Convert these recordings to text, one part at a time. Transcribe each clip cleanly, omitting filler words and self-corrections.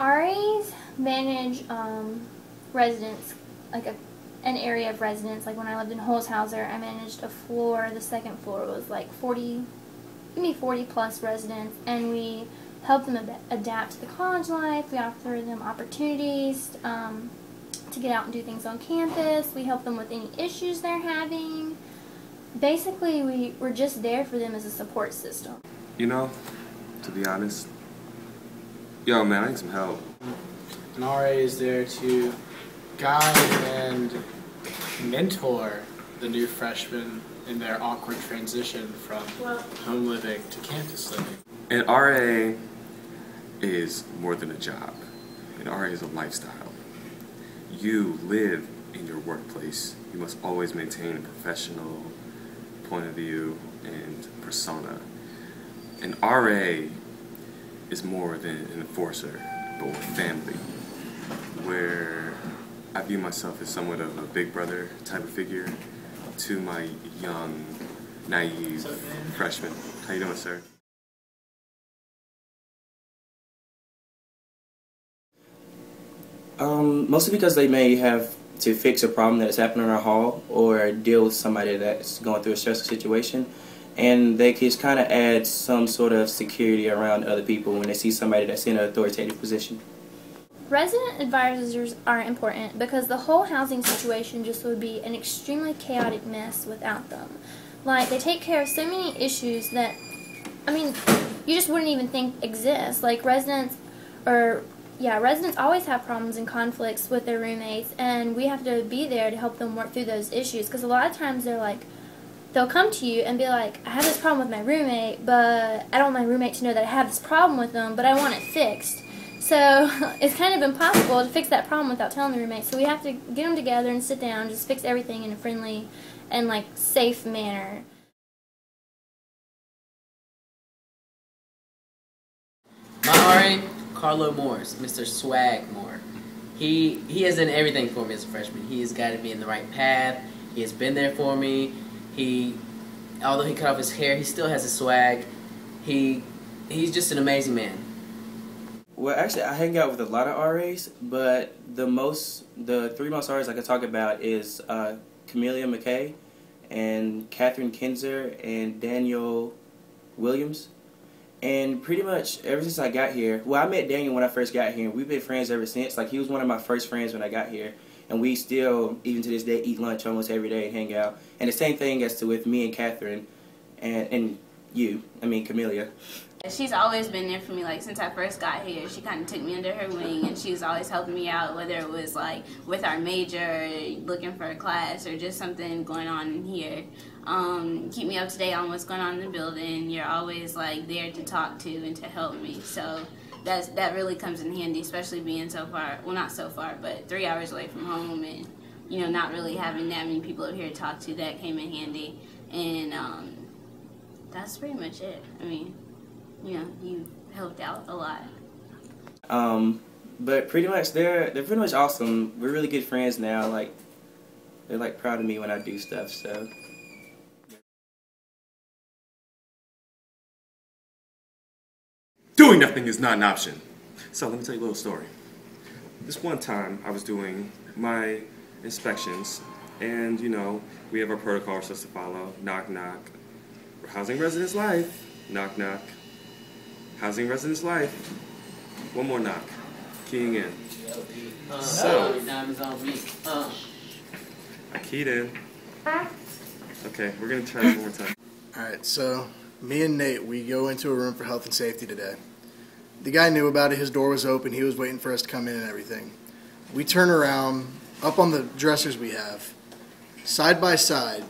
RAs manage residents, like an area of residents. Like when I lived in Holshouser, I managed a floor. The second floor was like 40 plus residents, and we help them adapt to the college life. We offer them opportunities to get out and do things on campus. We help them with any issues they're having. Basically, we're just there for them as a support system. You know, to be honest, yo man, I need some help. An RA is there to guide and mentor the new freshmen in their awkward transition from home living to campus living. An RA is more than a job. An RA is a lifestyle. You live in your workplace. You must always maintain a professional point of view and persona. An RA is more than an enforcer, but with family, where I view myself as somewhat of a big brother type of figure to my young, naive freshmen. How you doing, sir? Mostly because they may have to fix a problem that's happening in our hall or deal with somebody that's going through a stressful situation, and they can just kind of add some sort of security around other people when they see somebody that's in an authoritative position. Resident advisors are important because the whole housing situation just would be an extremely chaotic mess without them. Like, they take care of so many issues that, I mean, you just wouldn't even think exist. Like, residents always have problems and conflicts with their roommates, and we have to be there to help them work through those issues, because a lot of times they'll come to you and be like, I have this problem with my roommate, but I don't want my roommate to know that I have this problem with them, but I want it fixed. So it's kind of impossible to fix that problem without telling the roommate, so we have to get them together and sit down and just fix everything in a friendly and safe manner. My RA, Carlo Morris, Mr. Swag Moore. He has done everything for me as a freshman. He has guided me in the right path. He has been there for me. Although he cut off his hair, he still has his swag. He's just an amazing man. Well, actually, I hang out with a lot of RAs, but the three most RAs I can talk about is Camellia McKay and Catherine Kinzer and Daniel Williams. And pretty much ever since I got here, well, I met Daniel when I first got here, and we've been friends ever since. Like, he was one of my first friends when I got here, and we still, even to this day, eat lunch almost every day and hang out. And the same thing as to with me and Catherine and Camellia. She's always been there for me, since I first got here. She kind of took me under her wing, and she was always helping me out, whether it was with our major, looking for a class, or just something going on in here. Keep me up to date on what's going on in the building. You're always there to talk to and to help me. So that really comes in handy, especially being so far, well, not so far, but 3 hours away from home, and not really having that many people up here to talk to. That came in handy, and that's pretty much it. I mean, you helped out a lot. But pretty much they're pretty much awesome. We're really good friends now. They're proud of me when I do stuff. So. Doing nothing is not an option. So let me tell you a little story. This one time I was doing my inspections, and we have our protocol we're supposed to follow. Knock knock. We're housing residents life. Knock knock. Housing residents life. One more knock. Keying in. So I keyed in. Okay, we're gonna try this one more time. Alright, so me and Nate, we go into a room for health and safety today. The guy knew about it, his door was open, he was waiting for us to come in and everything. We turn around, up on the dressers we have, side by side,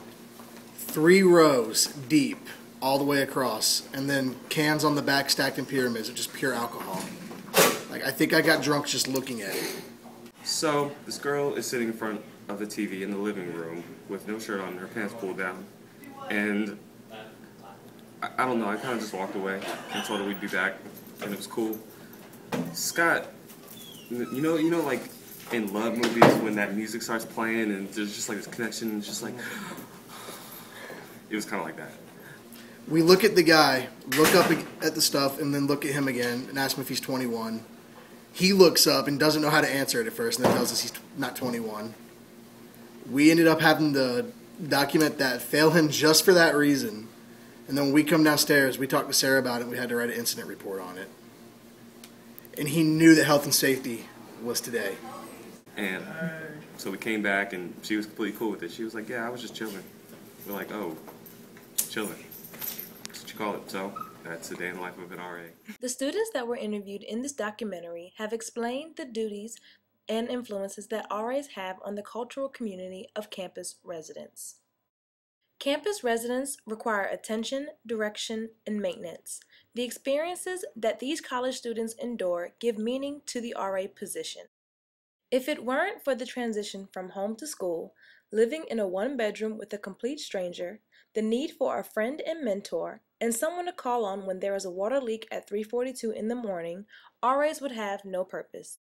3 rows deep, all the way across, and then cans on the back stacked in pyramids of just pure alcohol. I think I got drunk just looking at it. So this girl is sitting in front of the TV in the living room with no shirt on, her pants pulled down, and I don't know, I kind of just walked away and told her we'd be back, and it was cool. Scott, you know, in love movies when that music starts playing and there's just this connection, it's just it was kind of like that. We look at the guy, look up at the stuff, and then look at him again and ask him if he's 21. He looks up and doesn't know how to answer it at first, and then tells us he's not 21. We ended up having to document that, fail him just for that reason. And then when we come downstairs, we talked to Sarah about it, and we had to write an incident report on it. And he knew that health and safety was today. And so we came back, and she was completely cool with it. She was like, yeah, I was just chilling. We're like, oh, chilling. That's what you call it. So that's the day in the life of an RA. The students that were interviewed in this documentary have explained the duties and influences that RAs have on the cultural community of campus residents. Campus residents require attention, direction, and maintenance. The experiences that these college students endure give meaning to the RA position. If it weren't for the transition from home to school, living in a one-bedroom with a complete stranger, the need for a friend and mentor, and someone to call on when there is a water leak at 3:42 in the morning, RAs would have no purpose.